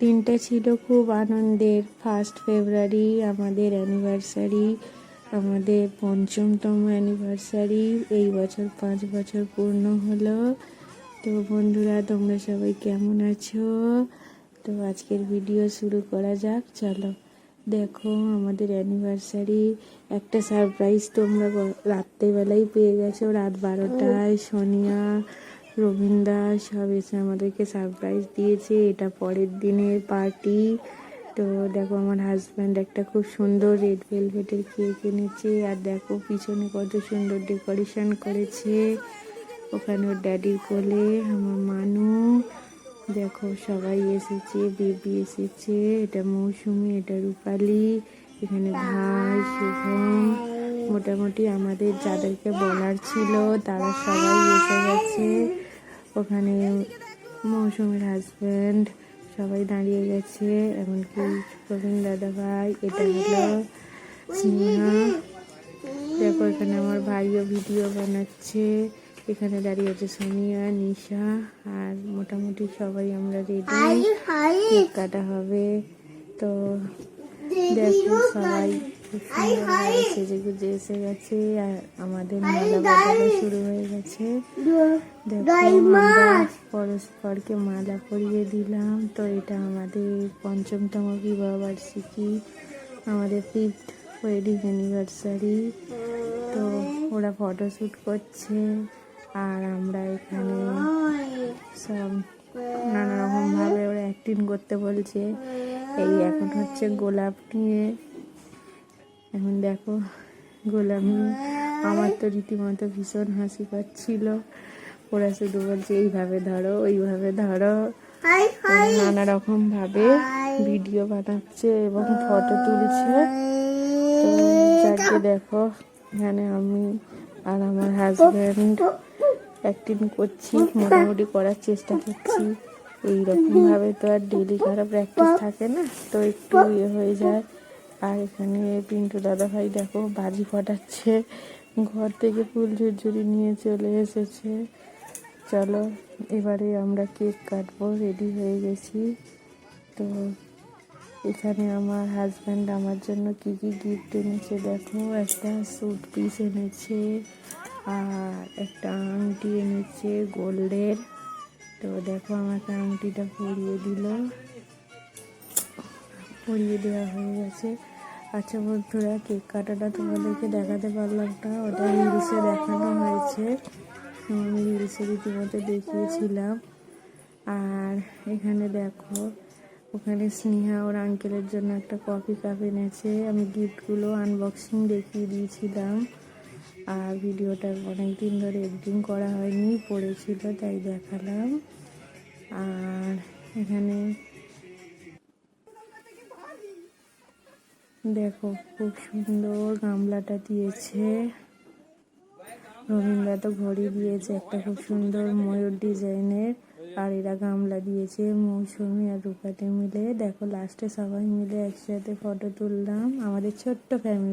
দিনটা ছিল খুব আনন্দের। 1 ফেব্রুয়ারি আমাদের অ্যানিভার্সারি, আমাদের ৫ম অ্যানিভার্সারি। এই বছর 5 বছর পূর্ণ হলো। তো বন্ধুরা, তোমরা সবাই কেমন আছো? তো আজকের ভিডিও শুরু করা যাক, চলো। দেখো আমাদের অ্যানিভার্সারি, একটা সারপ্রাইজ তোমরা রাত্রেবেলাই পেয়ে গেছো। রাত 12টায় সোনিয়া, রবীন্দা সব এসে আমাদেরকে সারপ্রাইজ দিয়েছে। এটা পরের দিনের পার্টি। তো দেখো আমার হাজব্যান্ড একটা খুব সুন্দর রেড ভেলভেটের কেক এনেছে। আর দেখো পিছনে কত সুন্দর ডেকোরেশন করেছে। ওখানে ওর ড্যাডির কোলে আমার মানু। দেখো সবাই এসেছে, বেবি এসেছে। এটা মৌসুমি, এটা রূপালী, এখানে ভাই শুভম। মোটামুটি আমাদের যাদেরকে বলার ছিল তারা সবাই এসে গেছে। ওখানে মৌসুমির হাজব্যান্ড সবাই দাঁড়িয়ে গেছে, এমনকি প্রবীণ দাদা ভাই। এটা হলো স্নেহা। দেখো এখানে আমার ভাইও ভিডিও বানাচ্ছে। এখানে দাঁড়িয়ে আছে সোনিয়া, নিশা। আর মোটামুটি সবাই আমরা রেডি, কেক কাটা হবে। তো দেখো সবাই খুব সুন্দরভাবে সেজে গুজে এসে গেছে। আর আমাদের মালা বদলা শুরু হয়ে গেছে। দেখো আমরা পরস্পরকে মালা পরিয়ে দিলাম। তো এটা আমাদের ৫মতম বিবাহবার্ষিকী, আমাদের 5th ওয়েডিং অ্যানিভার্সারি। তো ওরা ফটোশ্যুট করছে আর আমরা এখানে সব নানা রকমভাবে ওরা অ্যাক্টিং করতে বলছে। এই এখন হচ্ছে গোলাপ নিয়ে, এখন দেখো গোলাপ নিয়ে। আমার তো রীতিমতো ভীষণ হাসি পাচ্ছিল। ওরা শুধু বলছে এইভাবে ধরো, ওইভাবে ধরো। নানা রকমভাবে ভিডিও বানাচ্ছে এবং ফটো তুলছে। তো যাকে দেখো এখানে আমি আর আমার হাজব্যান্ড অ্যাক্টিং করছি, মোটামুটি করার চেষ্টা করছি। এইরকমভাবে তো আর ডেলি কারো প্র্যাকটিস থাকে না, তো একটু ইয়ে হয়ে যায়। আর এখানে পিন্টু দাদা ভাই দেখো বাজি ফাটাচ্ছে, ঘর থেকে ফুল ঝুরঝুরি নিয়ে চলে এসেছে। চলো এবারে আমরা কেক কাটবো, রেডি হয়ে গেছি। তো এখানে আমার হাজব্যান্ড আমার জন্য কি কি গিফট এনেছে দেখো। একটা স্যুট পিস এনেছে আর একটা আংটি এনেছে গোল্ডের। তো দেখো আমাকে আংটিটা পরিয়ে দিল, পরিয়ে দেওয়া হয়ে গেছে। আচ্ছা বন্ধুরা, কেক কাটাটা তোমাদেরকে দেখাতে পারলাম না, ওটা রিলসে দেখানো হয়েছে। আমি রিলসে রীতিমতো দেখিয়েছিলাম। আর এখানে দেখো ওখানে স্নেহা ওর আঙ্কেলের জন্য একটা কফি কাপ এনেছে। আমি গিফটগুলো আনবক্সিং দেখিয়ে দিয়েছিলাম। আর ভিডিওটা অনেক দিন ধরে এডিটিং করা হয়নি, পড়েছিল তাই দেখালাম। আর এখানে দেখো খুব সুন্দর গামলাটা দিয়েছে। রবীন্দ্রা তো ঘড়ি দিয়েছে একটা খুব সুন্দর ময়ূর ডিজাইনের। আর এরা গামলা দিয়েছে মৌসুমি আর রূপাতে মিলে। দেখো লাস্টে সবাই মিলে একসাথে ফটো তুললাম, আমাদের ছোট্ট ফ্যামিলি।